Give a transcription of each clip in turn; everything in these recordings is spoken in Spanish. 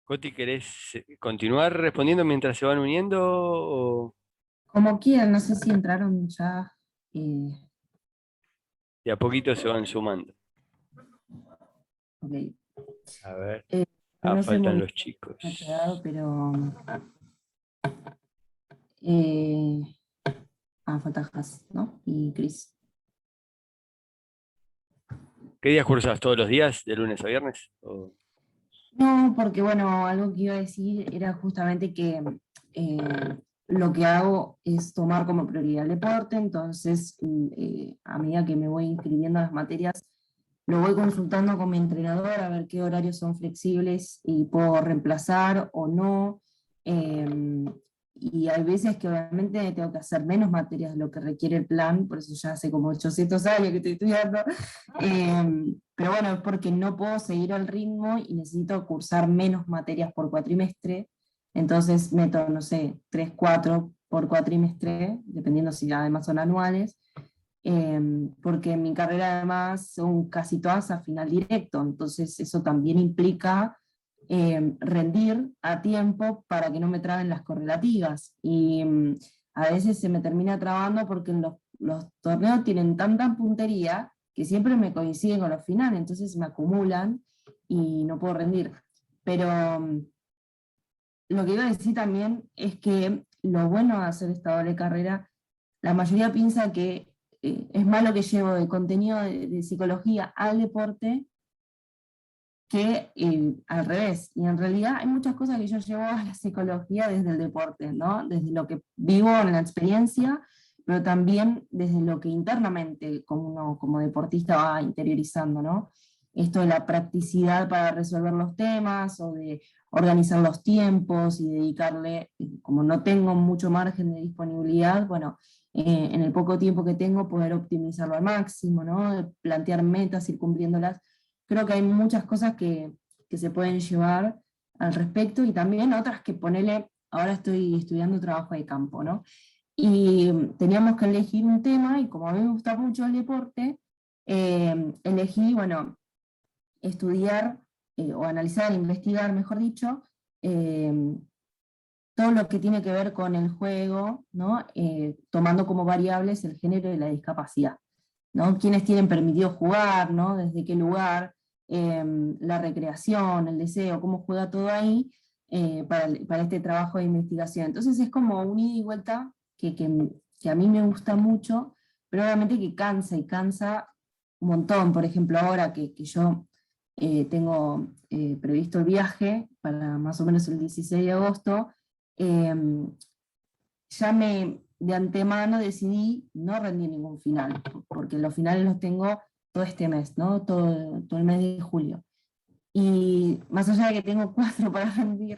Coti, ¿querés continuar respondiendo mientras se van uniendo? Como quieran, no sé si entraron ya. eh, De a poquito se van sumando? ok. A ver. Eh, no sé muy Faltan bien los cómo ha chicos. quedado, pero. eh, falta Has, ¿no? Y Chris. ¿Qué días cursas? ¿Todos los días? ¿De lunes a viernes? No, porque bueno, algo que iba a decir era justamente que eh, lo que hago es tomar como prioridad el deporte, entonces a medida que me voy inscribiendo a las materias, lo voy consultando con mi entrenador a ver qué horarios son flexibles y puedo reemplazar o no. eh, y hay veces que obviamente tengo que hacer menos materias de lo que requiere el plan, por eso ya hace como 800 años que estoy estudiando. Pero bueno, es porque no puedo seguir el ritmo y necesito cursar menos materias por cuatrimestre. Entonces meto, no sé, 3 4 por cuatrimestre, dependiendo si además son anuales, porque en mi carrera además son casi todas a final directo, entonces eso también implica rendir a tiempo para que no me traben las correlativas. Y a veces se me termina trabando porque los torneos tienen tanta puntería que siempre me coinciden con los finales, entonces me acumulan y no puedo rendir. Pero lo que iba a decir también es que lo bueno de hacer esta doble carrera, la mayoría piensa que es malo que llevo de contenido de psicología al deporte que al revés. Y en realidad hay muchas cosas que yo llevo a la psicología desde el deporte, ¿no? Desde lo que vivo en la experiencia, pero también desde lo que internamente como uno como deportista va interiorizando, ¿no? Esto de la practicidad para resolver los temas o de organizar los tiempos y dedicarle, como no tengo mucho margen de disponibilidad, bueno, en el poco tiempo que tengo poder optimizarlo al máximo, ¿no? De plantear metas, ir cumpliéndolas. Creo que hay muchas cosas que se pueden llevar al respecto y también otras que ponele, ahora estoy estudiando trabajo de campo, ¿no? Y teníamos que elegir un tema y como a mí me gusta mucho el deporte, elegí, bueno, estudiar o analizar, investigar, mejor dicho, eh, todo lo que tiene que ver con el juego, ¿no? Tomando como variables el género y la discapacidad, ¿no? Quiénes tienen permitido jugar, ¿no? Desde qué lugar, la recreación, el deseo, cómo juega todo ahí para este trabajo de investigación. Entonces es como un ida y vuelta que a mí me gusta mucho, pero obviamente que cansa y cansa un montón. Por ejemplo, ahora que yo tengo previsto el viaje para más o menos el 16 de agosto, ya de antemano decidí no rendir ningún final, porque los finales los tengo todo este mes, ¿no? Todo el mes de julio. Y más allá de que tengo 4 para rendir,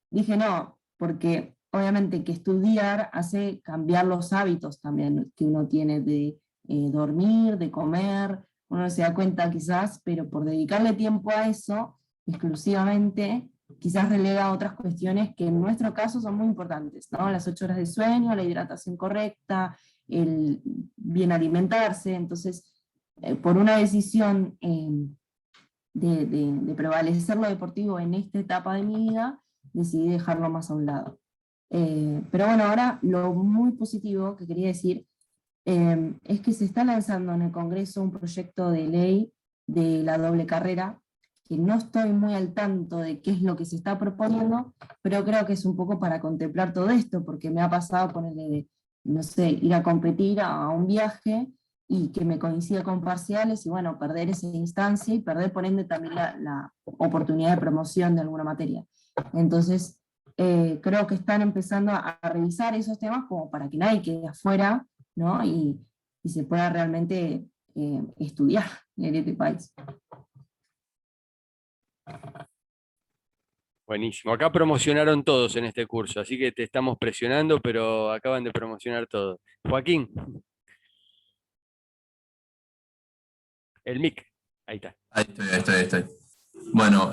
dije no, porque obviamente que estudiar hace cambiar los hábitos también que uno tiene de dormir, de comer, uno no se da cuenta quizás, pero por dedicarle tiempo a eso exclusivamente, quizás relega otras cuestiones que en nuestro caso son muy importantes, ¿no? Las 8 horas de sueño, la hidratación correcta, el bien alimentarse, entonces, por una decisión de prevalecer lo deportivo en esta etapa de mi vida, decidí dejarlo más a un lado. Pero bueno, ahora lo muy positivo que quería decir es que se está lanzando en el Congreso un proyecto de ley de la doble carrera, que no estoy muy al tanto de qué es lo que se está proponiendo, pero creo que es un poco para contemplar todo esto, porque me ha pasado ponerle, no sé, ir a competir a un viaje y que me coincida con parciales y bueno, perder esa instancia y perder por ende también la oportunidad de promoción de alguna materia. Entonces, creo que están empezando a revisar esos temas como para que nadie quede afuera, ¿no? Y se pueda realmente estudiar en este país. Buenísimo. Acá promocionaron todos en este curso, así que te estamos presionando, pero acaban de promocionar todos. Joaquín, el mic. Ahí está. Ahí estoy. Bueno,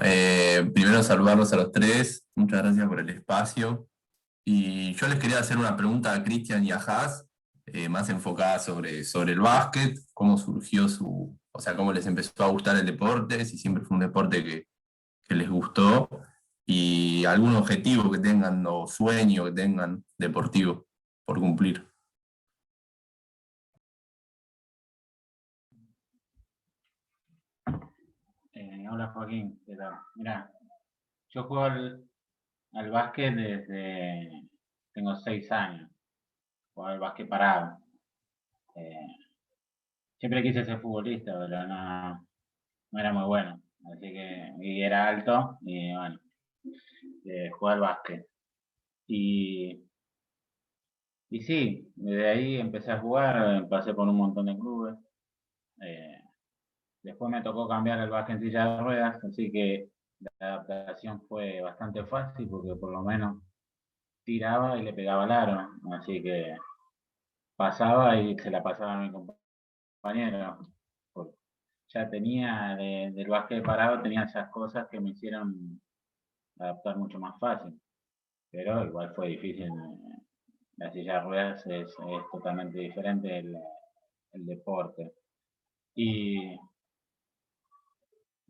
primero saludarlos a los tres. Muchas gracias por el espacio. Y yo les quería hacer una pregunta a Cristian y a Haas, más enfocada sobre el básquet, cómo surgió o sea, cómo les empezó a gustar el deporte, si siempre fue un deporte que que les gustó y algún objetivo que tengan o sueño que tengan deportivo por cumplir. Hola Joaquín, ¿qué tal? Mirá, yo juego al básquet desde, tengo 6 años, juego al básquet parado. Siempre quise ser futbolista, pero no era muy bueno, así que y era alto y bueno, jugué al básquet. Y sí, desde ahí empecé a jugar, pasé por un montón de clubes. Después me tocó cambiar el básquet en silla de ruedas, así que la adaptación fue bastante fácil porque por lo menos tiraba y le pegaba al aro, así que pasaba y se la pasaba a mi compañero. Ya tenía del básquet parado, tenía esas cosas que me hicieron adaptar mucho más fácil, pero igual fue difícil. La silla de ruedas es totalmente diferente el deporte. Y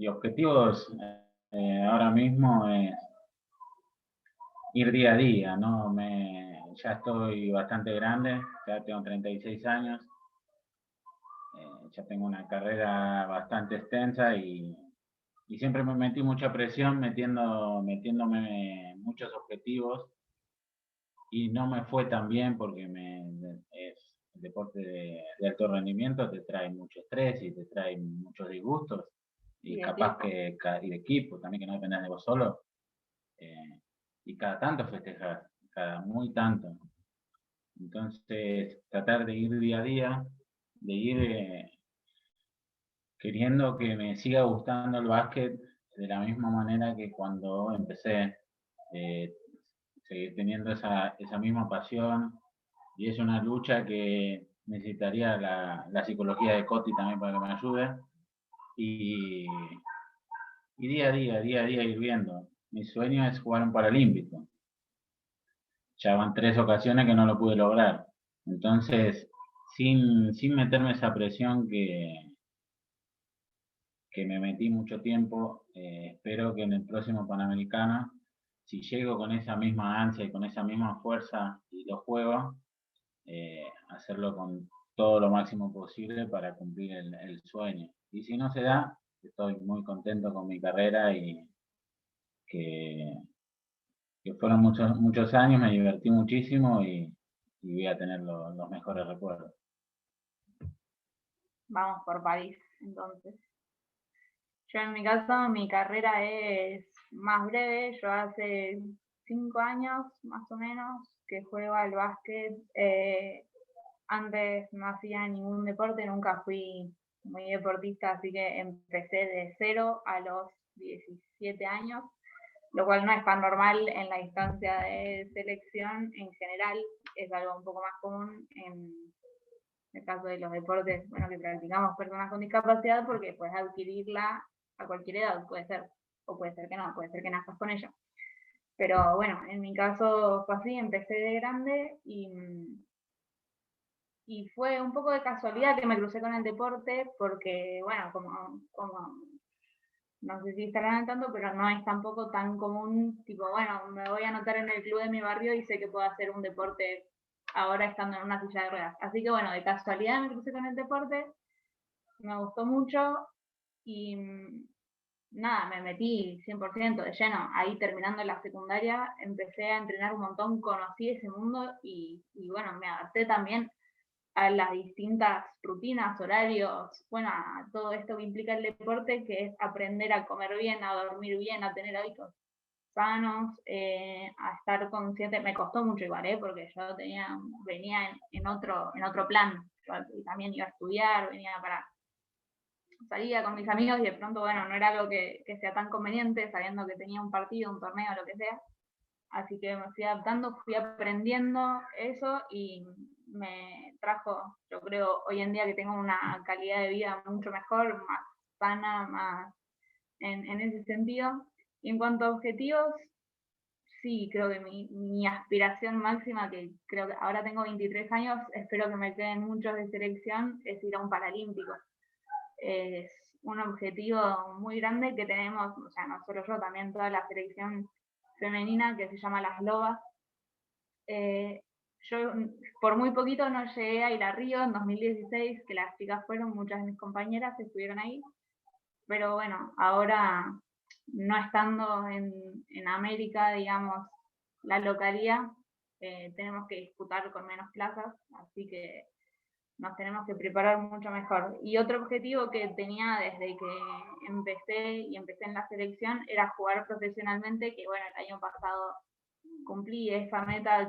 objetivos ahora mismo es ir día a día, ¿no? Ya estoy bastante grande, ya tengo 36 años, ya tengo una carrera bastante extensa y siempre me metí mucha presión metiéndome muchos objetivos y no me fue tan bien porque el deporte de alto rendimiento te trae mucho estrés y te trae muchos disgustos y capaz que y de equipo también, que no dependas de vos solo, y cada tanto festejas, cada muy tanto. Entonces, tratar de ir día a día, de ir queriendo que me siga gustando el básquet de la misma manera que cuando empecé, seguir teniendo esa misma pasión, y es una lucha que necesitaría la psicología de Coti también para que me ayude, y día a día ir viendo. Mi sueño es jugar un Paralímpico. Ya van 3 ocasiones que no lo pude lograr. Entonces, sin meterme esa presión que me metí mucho tiempo, espero que en el próximo Panamericano, si llego con esa misma ansia y con esa misma fuerza y lo juego, hacerlo con todo lo máximo posible para cumplir el sueño. Y si no se da, estoy muy contento con mi carrera y que fueron muchos años, me divertí muchísimo y voy a tener los mejores recuerdos. Vamos por París, entonces. Yo en mi caso, mi carrera es más breve. Yo hace 5 años, más o menos, que juego al básquet. Antes no hacía ningún deporte, nunca fui muy deportista, así que empecé de 0 a los 17 años, lo cual no es tan normal en la instancia de selección en general, es algo un poco más común en el caso de los deportes, bueno, que practicamos personas con discapacidad, porque puedes adquirirla a cualquier edad, puede ser, o puede ser que no, puede ser que nazcas con ella. Pero bueno, en mi caso fue así, empecé de grande y fue un poco de casualidad que me crucé con el deporte, porque bueno, como no sé si estarán al tanto, pero no es tampoco tan común, tipo, bueno, me voy a anotar en el club de mi barrio y sé que puedo hacer un deporte ahora estando en una silla de ruedas. Así que bueno, de casualidad me crucé con el deporte, me gustó mucho y nada, me metí 100% de lleno. Ahí terminando la secundaria empecé a entrenar un montón, conocí ese mundo y bueno, me adapté también a las distintas rutinas, horarios, bueno, a todo esto que implica el deporte, que es aprender a comer bien, a dormir bien, a tener hábitos sanos, a estar consciente. Me costó mucho igual, porque yo venía en otro plan. Yo también iba a estudiar, salía con mis amigos y de pronto, bueno, no era algo que sea tan conveniente, sabiendo que tenía un partido, un torneo, lo que sea. Así que me fui adaptando, fui aprendiendo eso y me trajo, yo creo, hoy en día que tengo una calidad de vida mucho mejor, más sana, más en ese sentido. Y en cuanto a objetivos, sí, creo que mi aspiración máxima, que creo que ahora tengo 23 años, espero que me queden muchos de selección, es ir a un Paralímpico. Es un objetivo muy grande que tenemos, o sea, no solo yo, también toda la selección femenina, que se llama Las Lobas. Yo por muy poquito no llegué a ir a Río en 2016, que las chicas fueron, muchas de mis compañeras estuvieron ahí, pero bueno, ahora no estando en América, digamos, la localía, tenemos que disputar con menos plazas, así que nos tenemos que preparar mucho mejor. Y otro objetivo que tenía desde que empecé en la selección era jugar profesionalmente, que bueno, el año pasado cumplí esa meta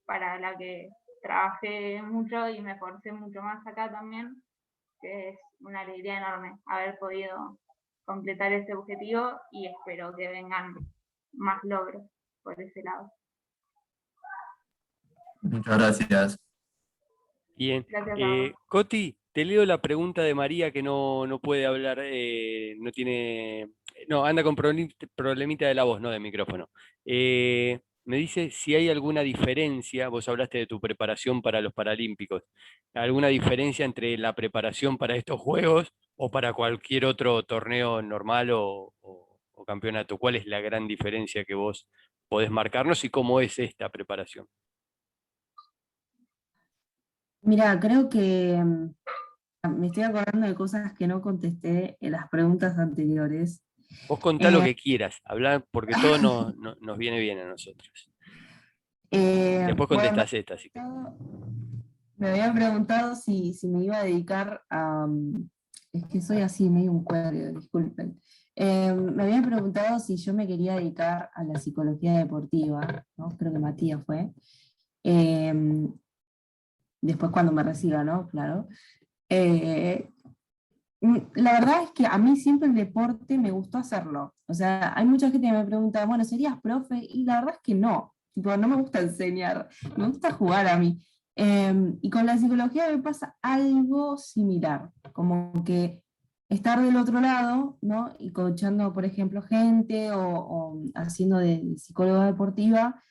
para la que trabajé mucho y me esforcé mucho más acá también, que es una alegría enorme haber podido completar ese objetivo y espero que vengan más logros por ese lado. Muchas gracias. Bien. Gracias a vos. Coti, te leo la pregunta de María que no puede hablar, anda con problemita de la voz, no de micrófono. Me dice si hay alguna diferencia, vos hablaste de tu preparación para los Paralímpicos, alguna diferencia entre la preparación para estos Juegos o para cualquier otro torneo normal o campeonato. ¿Cuál es la gran diferencia que vos podés marcarnos y cómo es esta preparación? Mira, creo que me estoy acordando de cosas que no contesté en las preguntas anteriores. Vos contá lo Eh, que quieras, hablar porque todo nos viene bien a nosotros. Después bueno, contestás esta, así que. me habían preguntado si me iba a dedicar a... es que soy así, medio un cuadro, disculpen. Me habían preguntado si yo me quería dedicar a la psicología deportiva, ¿no? Creo que Matías fue. Después cuando me reciba, ¿no? Claro. La verdad es que a mí siempre el deporte me gustó hacerlo. O sea, hay mucha gente que me pregunta, bueno, ¿serías profe? Y la verdad es que no. Tipo, no me gusta enseñar, me gusta jugar a mí. Y con la psicología me pasa algo similar, como que estar del otro lado, ¿no? Y coachando, por ejemplo, gente o haciendo de psicóloga deportiva,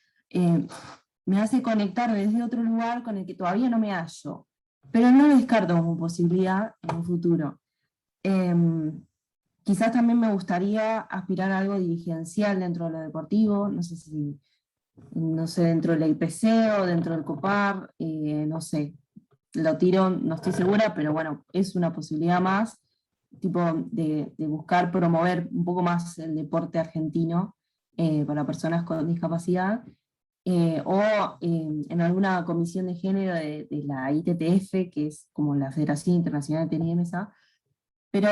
me hace conectar desde otro lugar con el que todavía no me hallo. Pero no lo descarto como posibilidad en un futuro. Quizás también me gustaría aspirar a algo dirigencial dentro de lo deportivo, no sé, dentro de la IPC o dentro del COPAR, no sé, lo tiro, no estoy segura, pero bueno, es una posibilidad más, tipo de buscar promover un poco más el deporte argentino para personas con discapacidad, en alguna comisión de género de la ITTF, que es como la Federación Internacional de Tenis de Mesa, pero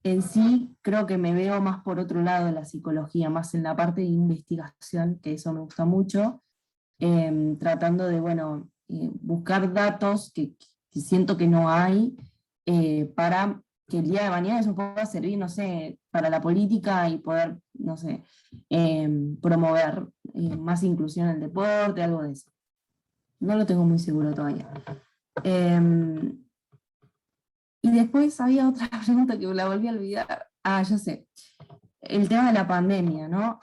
en sí creo que me veo más por otro lado de la psicología, más en la parte de investigación, que eso me gusta mucho, tratando de, bueno, buscar datos que siento que no hay, para que el día de mañana eso pueda servir, no sé, para la política y poder, no sé, promover más inclusión en el deporte, algo de eso. No lo tengo muy seguro todavía. Y después había otra pregunta que me la volví a olvidar. Ah, ya sé. El tema de la pandemia, ¿no?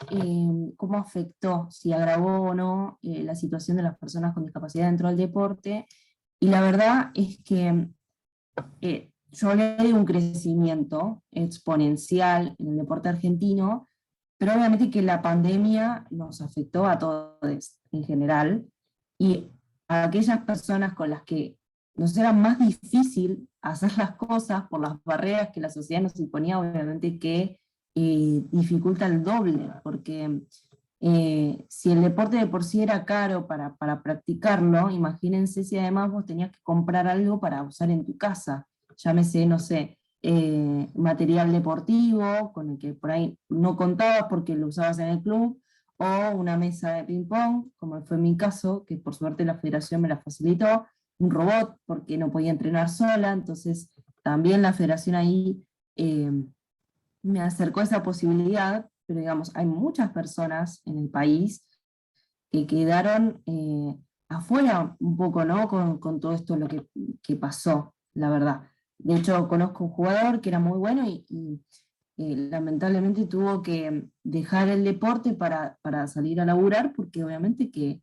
¿Cómo afectó, si agravó o no, la situación de las personas con discapacidad dentro del deporte? Y la verdad es que yo le doy un crecimiento exponencial en el deporte argentino, pero obviamente que la pandemia nos afectó a todos en general, y a aquellas personas con las que nos era más difícil hacer las cosas por las barreras que la sociedad nos imponía, obviamente que dificulta el doble, porque si el deporte de por sí era caro para practicarlo, imagínense si además vos tenías que comprar algo para usar en tu casa, llámese, no sé, material deportivo, con el que por ahí no contabas porque lo usabas en el club, o una mesa de ping-pong, como fue mi caso, que por suerte la federación me la facilitó, un robot, porque no podía entrenar sola, entonces también la federación ahí me acercó a esa posibilidad, pero digamos, hay muchas personas en el país que quedaron afuera un poco, ¿no? Con todo esto lo que pasó, la verdad. De hecho, conozco un jugador que era muy bueno y lamentablemente tuvo que dejar el deporte para salir a laburar, porque obviamente que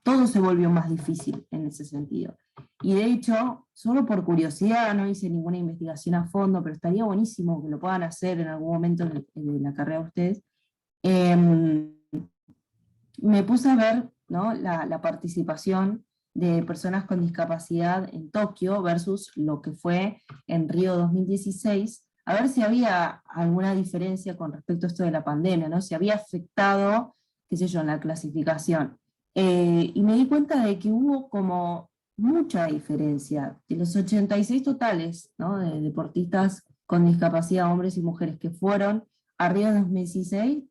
todo se volvió más difícil en ese sentido. Y de hecho, solo por curiosidad, no hice ninguna investigación a fondo, pero estaría buenísimo que lo puedan hacer en algún momento de la carrera de ustedes. Me puse a ver, ¿no?, la participación de personas con discapacidad en Tokio versus lo que fue en Río 2016, a ver si había alguna diferencia con respecto a esto de la pandemia, ¿no? Si había afectado, qué sé yo, en la clasificación. Y me di cuenta de que hubo como mucha diferencia. De los 86 totales, ¿no?, de deportistas con discapacidad, hombres y mujeres, que fueron a Río 2016,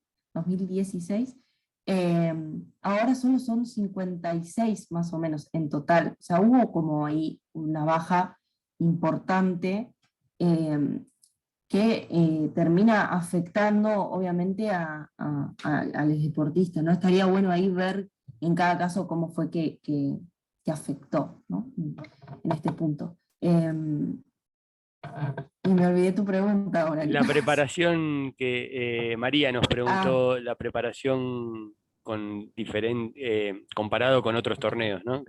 ahora solo son 56 más o menos en total. O sea, hubo como ahí una baja importante, que termina afectando obviamente a los deportistas, ¿no? Estaría bueno ahí ver en cada caso cómo fue que afectó, ¿no?, en este punto. Y me olvidé tu pregunta ahora. La preparación que María nos preguntó, la preparación comparado con otros torneos, ¿no?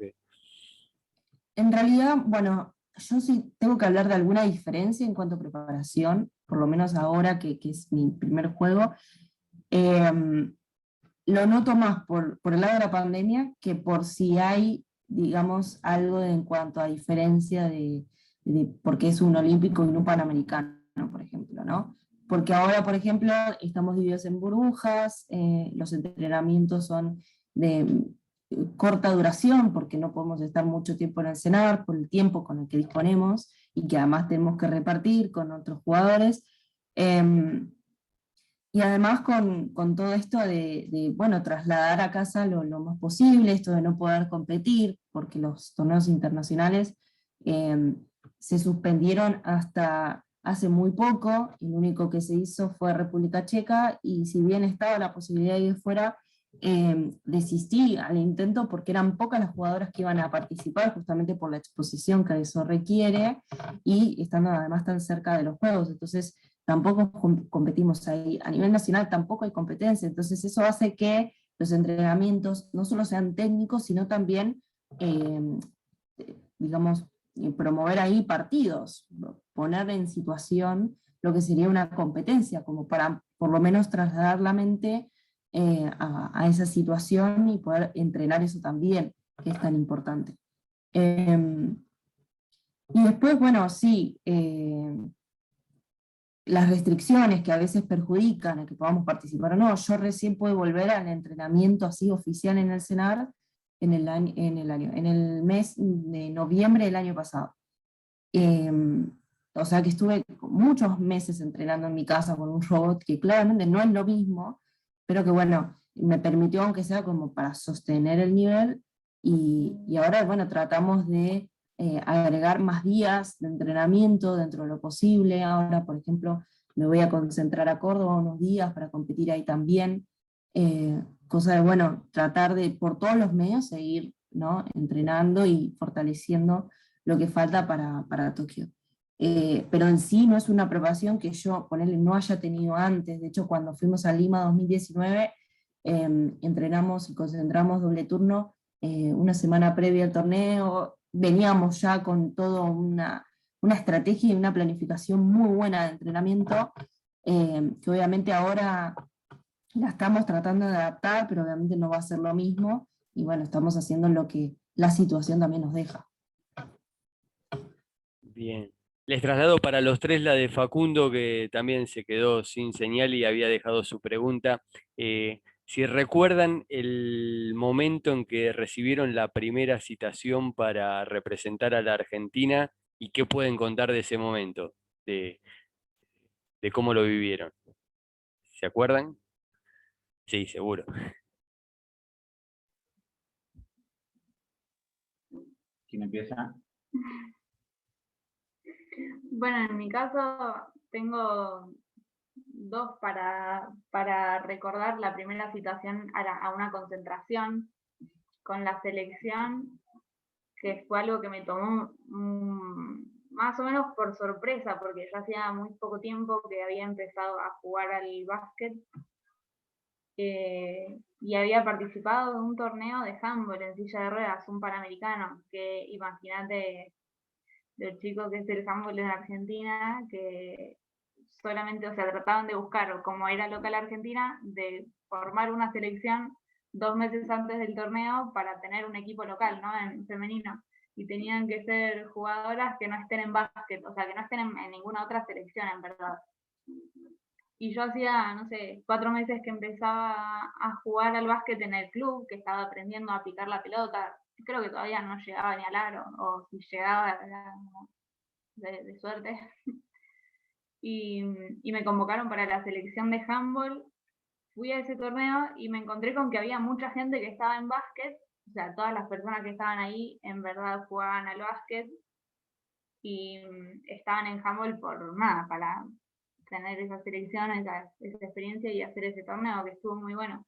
En realidad, bueno, yo sí tengo que hablar de alguna diferencia en cuanto a preparación, por lo menos ahora que es mi primer juego. Lo noto más por el lado de la pandemia que por si hay, digamos, algo en cuanto a diferencia porque es un olímpico y no un panamericano, por ejemplo, ¿no? Porque ahora, por ejemplo, estamos divididos en burbujas, los entrenamientos son de corta duración, porque no podemos estar mucho tiempo en el CENAR por el tiempo con el que disponemos, y que además tenemos que repartir con otros jugadores. Y además con todo esto bueno, trasladar a casa lo más posible, esto de no poder competir, porque los torneos internacionales se suspendieron hasta hace muy poco, y lo único que se hizo fue República Checa, y si bien estaba la posibilidad de ir fuera, desistí al intento porque eran pocas las jugadoras que iban a participar, justamente por la exposición que eso requiere, y estando además tan cerca de los juegos, entonces tampoco competimos ahí. A nivel nacional tampoco hay competencia, entonces eso hace que los entrenamientos no solo sean técnicos, sino también, digamos, promover ahí partidos, poner en situación lo que sería una competencia, como para por lo menos trasladar la mente a esa situación y poder entrenar eso también, que es tan importante. Y después, bueno, sí, las restricciones que a veces perjudican a que podamos participar o no. Yo recién puedo volver al entrenamiento así oficial en el CENAR en el mes de noviembre del año pasado. O sea que estuve muchos meses entrenando en mi casa con un robot, que claramente no es lo mismo, pero que bueno, me permitió, aunque sea como para sostener el nivel, y ahora, bueno, tratamos de agregar más días de entrenamiento dentro de lo posible. Ahora, por ejemplo, me voy a concentrar a Córdoba unos días para competir ahí también. Cosa de, bueno, tratar de por todos los medios seguir, ¿no?, entrenando y fortaleciendo lo que falta para Tokio. Pero en sí no es una preparación que yo, ponerle, no haya tenido antes. De hecho, cuando fuimos a Lima 2019, entrenamos y concentramos doble turno una semana previa al torneo. Veníamos ya con toda una estrategia y una planificación muy buena de entrenamiento, que obviamente ahora la estamos tratando de adaptar, pero obviamente no va a ser lo mismo, y bueno, estamos haciendo lo que la situación también nos deja. Bien. Les traslado para los tres la de Facundo, que también se quedó sin señal y había dejado su pregunta. Si recuerdan el momento en que recibieron la primera citación para representar a la Argentina, y qué pueden contar de ese momento, de cómo lo vivieron. ¿Se acuerdan? Sí, seguro. ¿Quién empieza? Bueno, en mi caso tengo dos para recordar. La primera citación a una concentración con la selección, que fue algo que me tomó más o menos por sorpresa, porque ya hacía muy poco tiempo que había empezado a jugar al básquet. y había participado de un torneo de handball en silla de ruedas, un panamericano, que imagínate del chico que es el handball en Argentina, que solamente, o sea, trataban de buscar, como era local Argentina, de formar una selección 2 meses antes del torneo para tener un equipo local, ¿no? En femenino. Y tenían que ser jugadoras que no estén en básquet, o sea, que no estén en ninguna otra selección, en verdad. Y yo hacía, no sé, 4 meses que empezaba a jugar al básquet en el club, que estaba aprendiendo a picar la pelota. Creo que todavía no llegaba ni al aro, o si llegaba era de suerte. Y me convocaron para la selección de handball. Fui a ese torneo y me encontré con que había mucha gente que estaba en básquet, o sea, todas las personas que estaban ahí en verdad jugaban al básquet y estaban en handball por nada, para tener esa selección, esa experiencia y hacer ese torneo que estuvo muy bueno.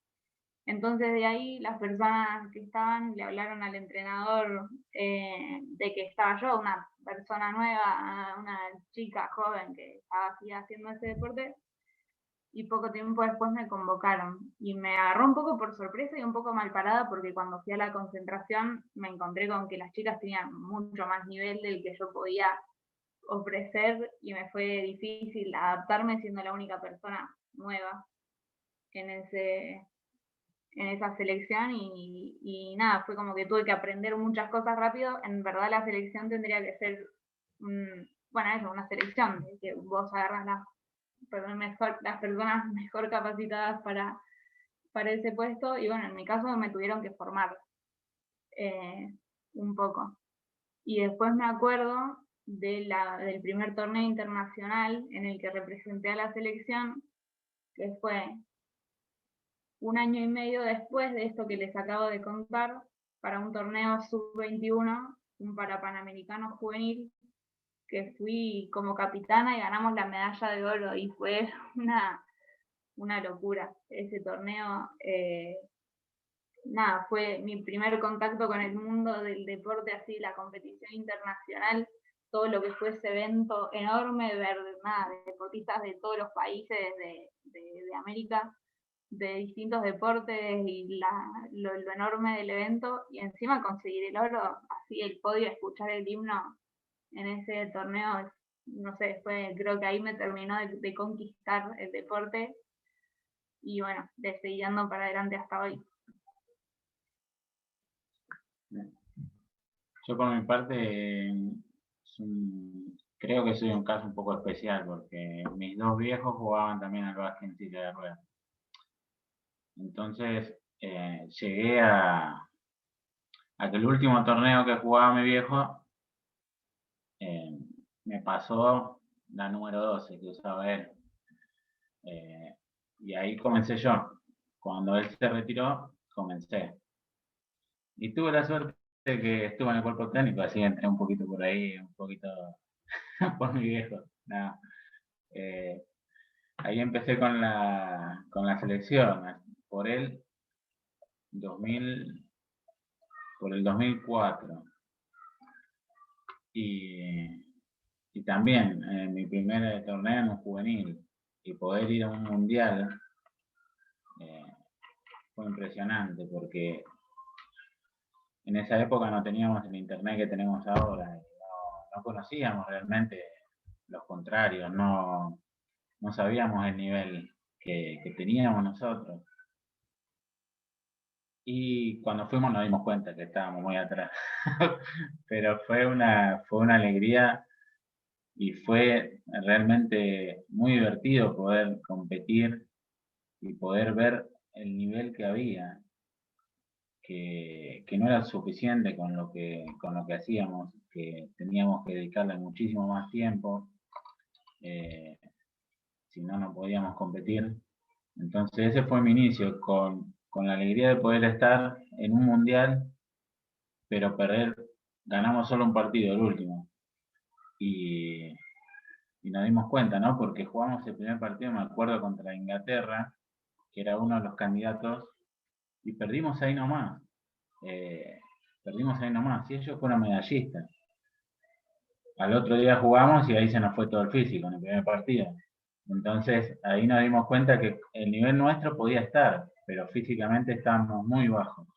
Entonces de ahí las personas que estaban le hablaron al entrenador de que estaba yo, una persona nueva, una chica joven que estaba así haciendo ese deporte, y poco tiempo después me convocaron. Y me agarró un poco por sorpresa y un poco mal parada porque cuando fui a la concentración me encontré con que las chicas tenían mucho más nivel del que yo podía ofrecer y me fue difícil adaptarme siendo la única persona nueva en esa selección y nada, fue como que tuve que aprender muchas cosas rápido. En verdad la selección tendría que ser, bueno, eso, una selección, que vos agarras las personas mejor capacitadas para ese puesto y bueno, en mi caso me tuvieron que formar un poco. Y después me acuerdo del primer torneo internacional en el que representé a la selección, que fue 1 año y medio después de esto que les acabo de contar, para un torneo sub-21, un parapanamericano juvenil, que fui como capitana y ganamos la medalla de oro y fue una locura ese torneo. Nada, fue mi primer contacto con el mundo del deporte, así la competición internacional, todo lo que fue ese evento enorme, ver nada, deportistas de todos los países de América, de distintos deportes y lo enorme del evento, y encima conseguir el oro, así el podio, escuchar el himno en ese torneo, no sé, creo que ahí me terminó de conquistar el deporte y bueno, de seguir dando para adelante hasta hoy. Yo por mi parte creo que soy un caso un poco especial porque mis 2 viejos jugaban también al básquet en silla de ruedas. Entonces llegué a que el último torneo que jugaba mi viejo me pasó la número 12 que usaba él. Y ahí comencé yo. Cuando él se retiró, comencé. Y tuve la suerte de que estuve en el cuerpo técnico, así entré un poquito por ahí, un poquito por mi viejo. No. Ahí empecé con la selección. Por el 2004. Y también mi primer torneo en un juvenil y poder ir a un mundial fue impresionante porque en esa época no teníamos el internet que tenemos ahora, no conocíamos realmente los contrarios, no sabíamos el nivel que teníamos nosotros. Y cuando fuimos nos dimos cuenta que estábamos muy atrás. Pero fue una alegría y fue realmente muy divertido poder competir y poder ver el nivel que había, que no era suficiente con lo que hacíamos, que teníamos que dedicarle muchísimo más tiempo, si no, no podíamos competir. Entonces ese fue mi inicio, con la alegría de poder estar en un mundial, pero ganamos solo un partido, el último. Y nos dimos cuenta, ¿no? Porque jugamos el primer partido, me acuerdo, contra Inglaterra, que era uno de los candidatos, y perdimos ahí nomás. Y ellos fueron medallistas. Al otro día jugamos y ahí se nos fue todo el físico en el primer partido. Entonces ahí nos dimos cuenta que el nivel nuestro podía estar, pero físicamente estábamos muy bajos.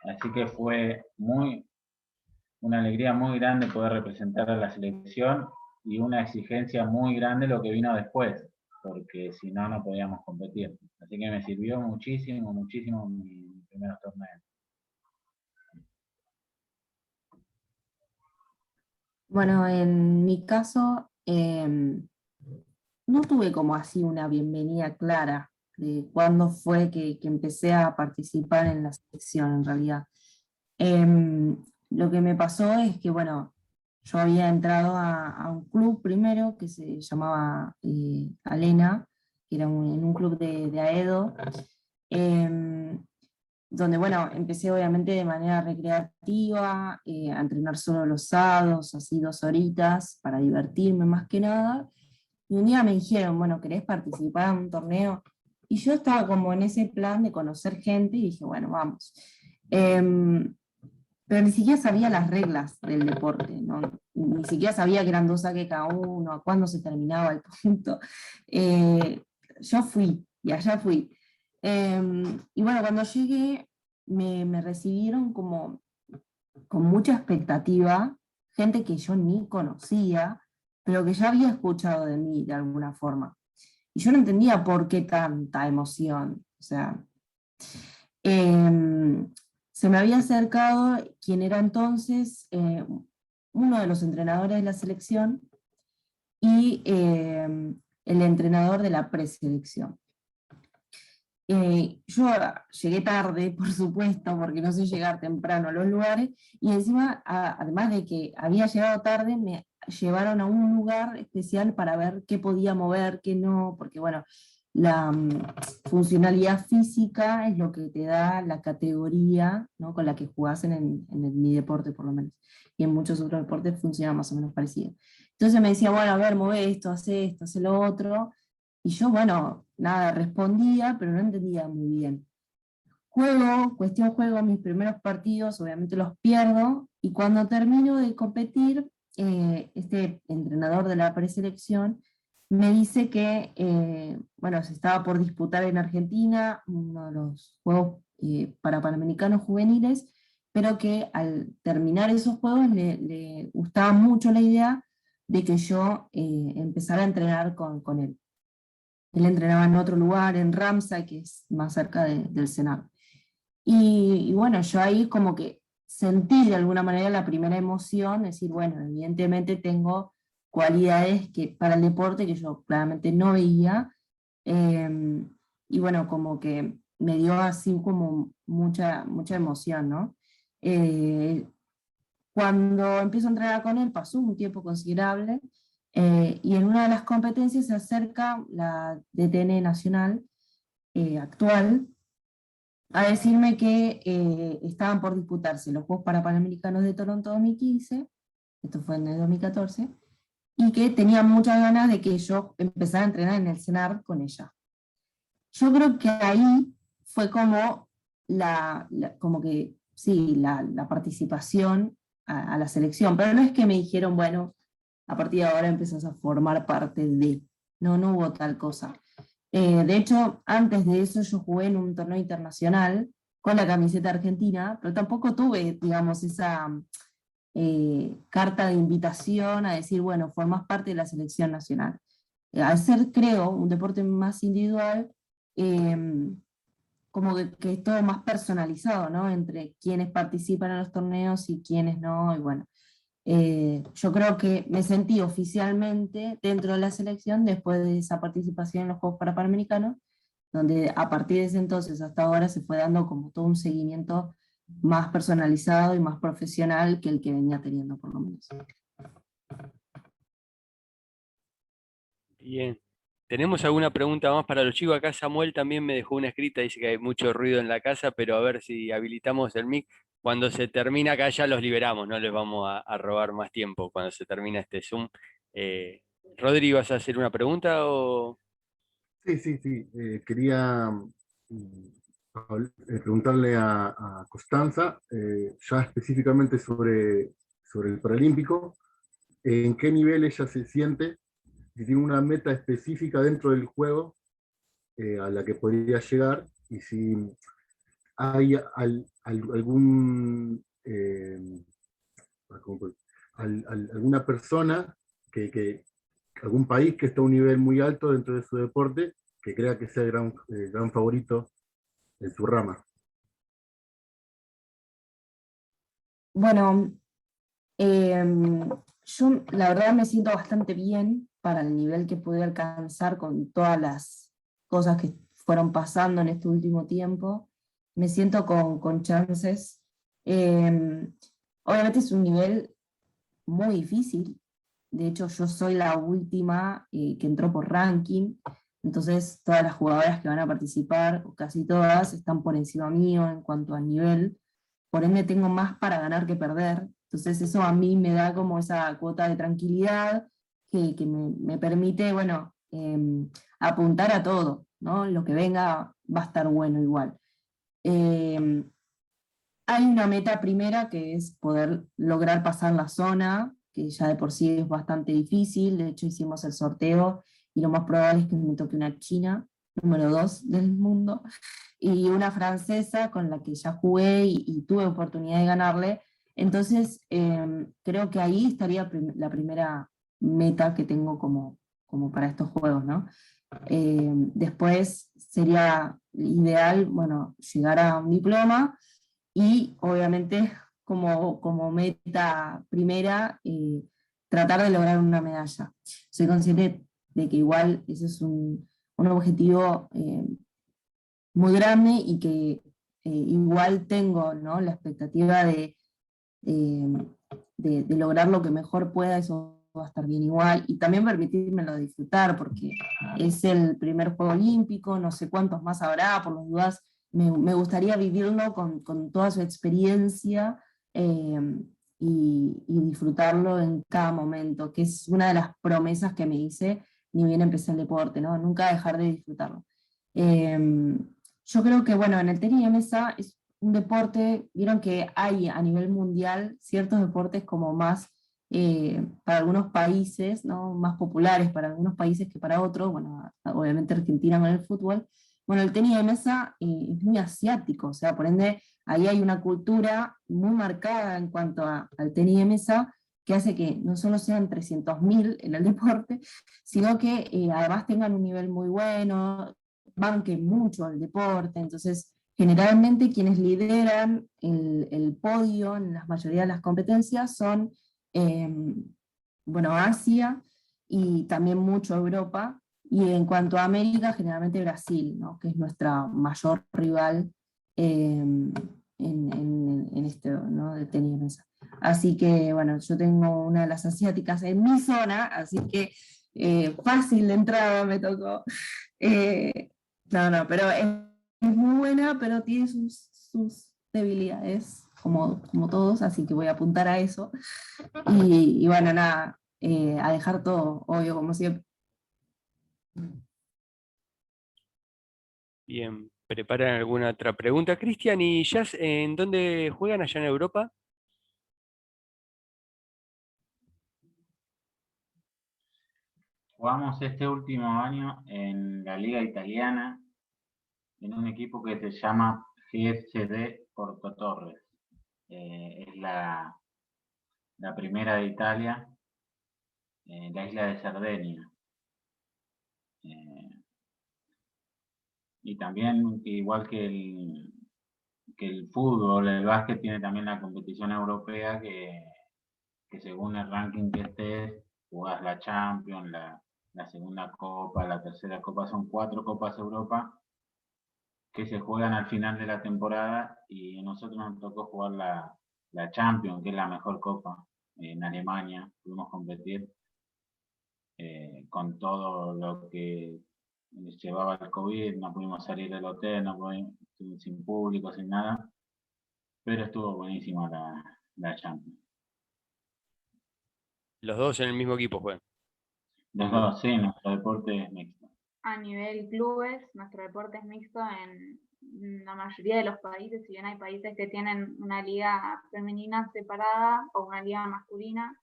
Así que fue una alegría muy grande poder representar a la selección y una exigencia muy grande lo que vino después, porque si no, no podíamos competir. Así que me sirvió muchísimo, muchísimo mis primeros torneos. Bueno, en mi caso, no tuve como así una bienvenida clara de cuándo fue que empecé a participar en la selección, en realidad. Lo que me pasó es que, bueno, yo había entrado a un club primero que se llamaba Alena, que era en un club de Aedo, donde, bueno, empecé obviamente de manera recreativa, a entrenar solo los sábados, así 2 horitas, para divertirme más que nada. Y un día me dijeron, bueno, ¿querés participar en un torneo? Y yo estaba como en ese plan de conocer gente y dije, bueno, vamos. Pero ni siquiera sabía las reglas del deporte, ¿no? Ni siquiera sabía que eran 2 saques cada uno, a cuándo se terminaba el punto. Yo fui, y allá fui. Y bueno, cuando llegué me recibieron como con mucha expectativa, gente que yo ni conocía, pero que ya había escuchado de mí de alguna forma. Y yo no entendía por qué tanta emoción. O sea, se me había acercado quien era entonces uno de los entrenadores de la selección y el entrenador de la preselección. Yo llegué tarde, por supuesto, porque no sé llegar temprano a los lugares, y encima, además de que había llegado tarde, me llevaron a un lugar especial para ver qué podía mover, qué no, porque bueno, la funcionalidad física es lo que te da la categoría, ¿no?, con la que jugás en mi deporte por lo menos, y en muchos otros deportes funciona más o menos parecido. Entonces me decía, bueno, a ver, mueve esto, hace lo otro, y yo, bueno, nada, respondía, pero no entendía muy bien. Cuestión juego, mis primeros partidos, obviamente los pierdo, y cuando termino de competir, este entrenador de la preselección me dice que, bueno, se estaba por disputar en Argentina uno de los Juegos Panamericanos Juveniles, pero que al terminar esos Juegos le gustaba mucho la idea de que yo empezara a entrenar con él. Él entrenaba en otro lugar, en Ramsay, que es más cerca del Senado. Y bueno, yo ahí como que sentí de alguna manera la primera emoción, decir, bueno, evidentemente tengo cualidades para el deporte que yo claramente no veía, y bueno, como que me dio así como mucha emoción, ¿no? Cuando empiezo a entrenar con él pasó un tiempo considerable, y en una de las competencias se acerca la DTN nacional actual a decirme que estaban por disputarse los Juegos Panamericanos de Toronto 2015, esto fue en el 2014, y que tenían muchas ganas de que yo empezara a entrenar en el CENAR con ella. Yo creo que ahí fue como como que, sí, la participación a la selección, pero no es que me dijeron, bueno, a partir de ahora empezás a formar parte de, no hubo tal cosa. De hecho, antes de eso yo jugué en un torneo internacional con la camiseta argentina, pero tampoco tuve, digamos, esa carta de invitación a decir, bueno, formás parte de la selección nacional. Al ser, creo, un deporte más individual, como que es todo más personalizado, ¿no? Entre quienes participan en los torneos y quienes no, y bueno. Yo creo que me sentí oficialmente dentro de la selección después de esa participación en los Juegos Panamericanos, donde a partir de ese entonces hasta ahora se fue dando como todo un seguimiento más personalizado y más profesional que el que venía teniendo por lo menos. Bien. ¿Tenemos alguna pregunta más para los chicos? Acá Samuel también me dejó una escrita, dice que hay mucho ruido en la casa, pero a ver si habilitamos el mic. Cuando se termina acá ya los liberamos, no les vamos a robar más tiempo cuando se termina este Zoom. Rodri, ¿vas a hacer una pregunta o...? Sí. Quería preguntarle a Constanza, ya específicamente sobre el Paralímpico, en qué nivel ella se siente, si tiene una meta específica dentro del juego a la que podría llegar, y si hay algún, alguna persona, algún país que está a un nivel muy alto dentro de su deporte, que crea que sea el gran favorito en su rama. Bueno, yo la verdad me siento bastante bien para el nivel que pude alcanzar con todas las cosas que fueron pasando en este último tiempo. Me siento con chances. Obviamente es un nivel muy difícil. De hecho, yo soy la última que entró por ranking. Entonces, todas las jugadoras que van a participar, o casi todas, están por encima mío en cuanto a nivel. Por ende, tengo más para ganar que perder. Entonces, eso a mí me da como esa cuota de tranquilidad que me permite, bueno, apuntar a todo, ¿no? Lo que venga va a estar bueno igual. Hay una meta primera que es poder lograr pasar la zona, que ya de por sí es bastante difícil. De hecho, hicimos el sorteo y lo más probable es que me toque una china, número 2 del mundo, y una francesa con la que ya jugué y tuve oportunidad de ganarle. Entonces, creo que ahí estaría la primera meta que tengo como para estos juegos, ¿no? Después sería ideal, bueno, llegar a un diploma y obviamente como meta primera, tratar de lograr una medalla. Soy consciente de que igual ese es un objetivo muy grande y que igual tengo, ¿no?, la expectativa eh, de lograr lo que mejor pueda. Eso va a estar bien igual, y también permitírmelo disfrutar, porque es el primer juego olímpico, no sé cuántos más habrá, por las dudas me gustaría vivirlo con toda su experiencia, y disfrutarlo en cada momento, que es una de las promesas que me hice ni bien empecé el deporte, ¿no? Nunca dejar de disfrutarlo. Yo creo que, bueno, en el tenis de mesa es un deporte, vieron que hay a nivel mundial ciertos deportes como más, para algunos países, ¿no?, más populares para algunos países que para otros. Bueno, obviamente Argentina con el fútbol. Bueno, el tenis de mesa es muy asiático, o sea, por ende, ahí hay una cultura muy marcada en cuanto al tenis de mesa, que hace que no solo sean 300.000 en el deporte, sino que además tengan un nivel muy bueno, banquen mucho al deporte. Entonces, generalmente quienes lideran el podio en la mayoría de las competencias son, bueno, Asia y también mucho Europa, y en cuanto a América, generalmente Brasil, ¿no?, que es nuestra mayor rival en este, ¿no?, de tenis de mesa. Así que, bueno, yo tengo una de las asiáticas en mi zona, así que fácil de entrada me tocó. No, pero es muy buena, pero tiene sus debilidades, como todos, así que voy a apuntar a eso. Y bueno, nada, a dejar todo, obvio, como siempre. Bien, ¿preparan alguna otra pregunta? Cristian, ¿y Jazz en dónde juegan allá en Europa? Jugamos este último año en la Liga Italiana, en un equipo que se llama GSD Porto Torres. Es la primera de Italia, la isla de Cerdeña. Y también, igual que el fútbol, el básquet tiene también la competición europea que según el ranking que estés, jugás la Champions, la segunda Copa, la tercera Copa. Son 4 Copas Europa que se juegan al final de la temporada, y a nosotros nos tocó jugar la Champions, que es la mejor copa en Alemania. Pudimos competir con todo lo que llevaba el COVID, no pudimos salir del hotel, no pudimos, sin público, sin nada, pero estuvo buenísima la Champions. Los dos en el mismo equipo juegan. Los dos, sí, nuestro deporte es mixto. A nivel clubes, nuestro deporte es mixto en la mayoría de los países. Si bien hay países que tienen una liga femenina separada o una liga masculina,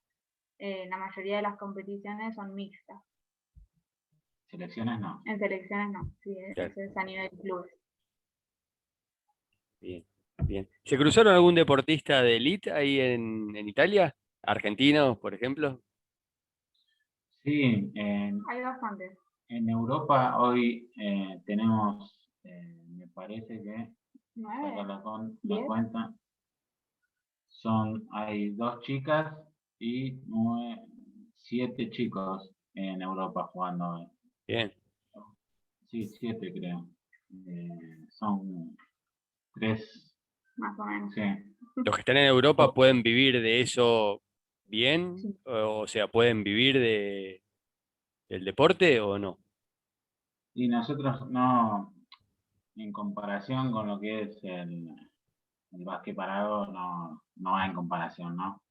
la mayoría de las competiciones son mixtas. Selecciones no. En selecciones no, sí, Claro. eso es a nivel clubes. Bien, bien. ¿Se cruzaron algún deportista de élite ahí en Italia? ¿Argentinos, por ejemplo? Sí, Hay bastantes. en Europa hoy tenemos, me parece que, saca 9, la 10. cuenta, hay 2 chicas y 7 chicos en Europa jugando hoy. Bien, Sí, 7 creo. Son 3, Más o menos. sí. ¿los que están en Europa pueden vivir de eso bien? Sí. O sea, ¿pueden vivir del deporte o no? Y nosotros no, en comparación con lo que es el básquet parado, no hay en comparación, ¿no?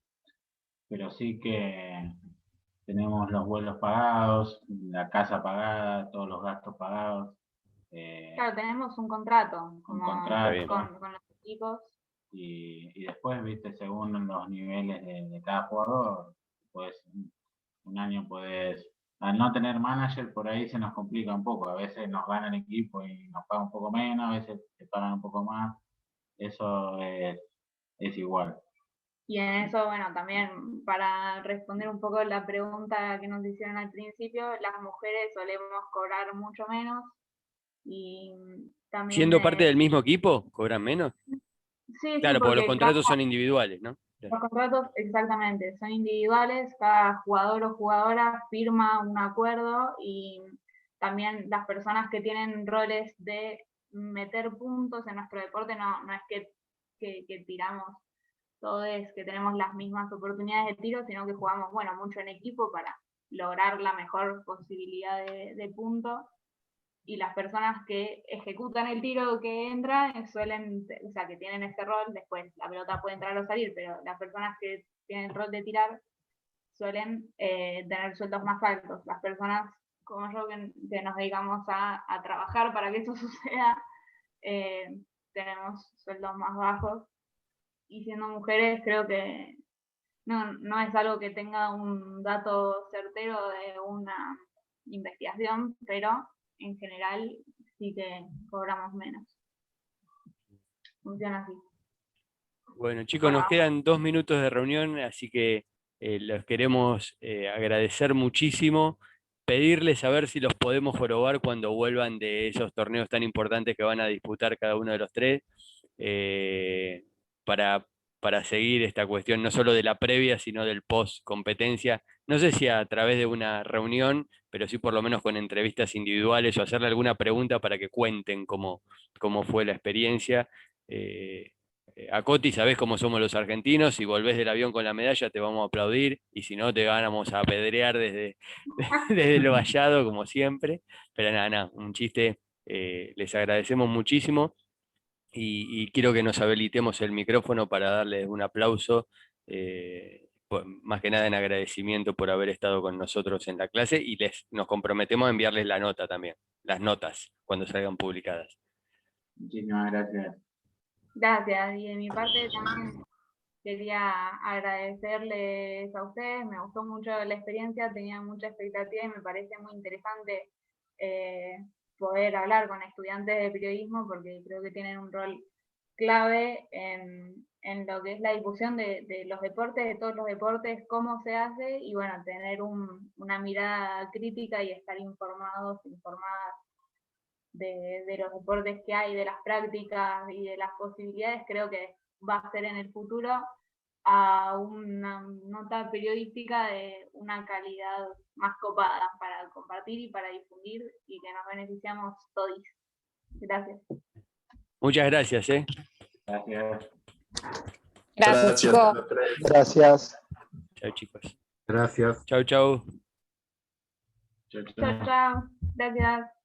Pero sí que tenemos los vuelos pagados, la casa pagada, todos los gastos pagados. Claro, tenemos un contrato Un como contrato. con los equipos. Y después, viste, según los niveles de cada jugador, pues un año puedes, al no tener manager, por ahí se nos complica un poco. A veces nos gana el equipo y nos paga un poco menos, a veces te pagan un poco más. Eso es igual. Y en eso, bueno, también para responder un poco la pregunta que nos hicieron al principio, las mujeres solemos cobrar mucho menos y también, ¿Siendo parte del mismo equipo, cobran menos? sí, Claro, porque los porque contratos son individuales, ¿no? los contratos exactamente son individuales, cada jugador o jugadora firma un acuerdo y también las personas que tienen roles de meter puntos en nuestro deporte no es que tiramos todos, que tenemos las mismas oportunidades de tiro, sino que jugamos, bueno, mucho en equipo para lograr la mejor posibilidad de punto. Y las personas que ejecutan el tiro que entra suelen, o sea, que tienen ese rol, después la pelota puede entrar o salir, pero las personas que tienen el rol de tirar suelen tener sueldos más altos. Las personas como yo que nos dedicamos a trabajar para que eso suceda, tenemos sueldos más bajos. Y siendo mujeres creo que no es algo que tenga un dato certero de una investigación, pero en general sí que cobramos menos. Funciona así. Bueno, chicos, Bueno, nos quedan 2 minutos de reunión, así que los queremos agradecer muchísimo, pedirles a ver si los podemos jorobar cuando vuelvan de esos torneos tan importantes que van a disputar cada uno de los tres, eh, para, para seguir esta cuestión no solo de la previa, sino del post competencia. No sé si a través de una reunión, pero sí por lo menos con entrevistas individuales o hacerle alguna pregunta para que cuenten cómo fue la experiencia. Eh, a Coti, sabés cómo somos los argentinos, si volvés del avión con la medalla te vamos a aplaudir y si no te vamos a apedrear desde el vallado como siempre, pero nada, un chiste, les agradecemos muchísimo y quiero que nos habilitemos el micrófono para darles un aplauso, más que nada en agradecimiento por haber estado con nosotros en la clase y nos comprometemos a enviarles la nota también, las notas cuando salgan publicadas. Muchísimas gracias. Gracias. Y de mi parte también quería agradecerles a ustedes. Me gustó mucho la experiencia, tenía mucha expectativa y me parece muy interesante poder hablar con estudiantes de periodismo porque creo que tienen un rol clave en lo que es la difusión de los deportes, de todos los deportes, cómo se hace y bueno, tener una mirada crítica y estar informadas de los deportes que hay, de las prácticas y de las posibilidades, creo que va a ser en el futuro a una nota periodística de una calidad más copada para compartir y para difundir y que nos beneficiamos todos. Gracias. Muchas gracias. Gracias. Gracias, chicos. Gracias. Chao, chicos. Gracias. Chau, chau. Chau, Chao, chao. Gracias.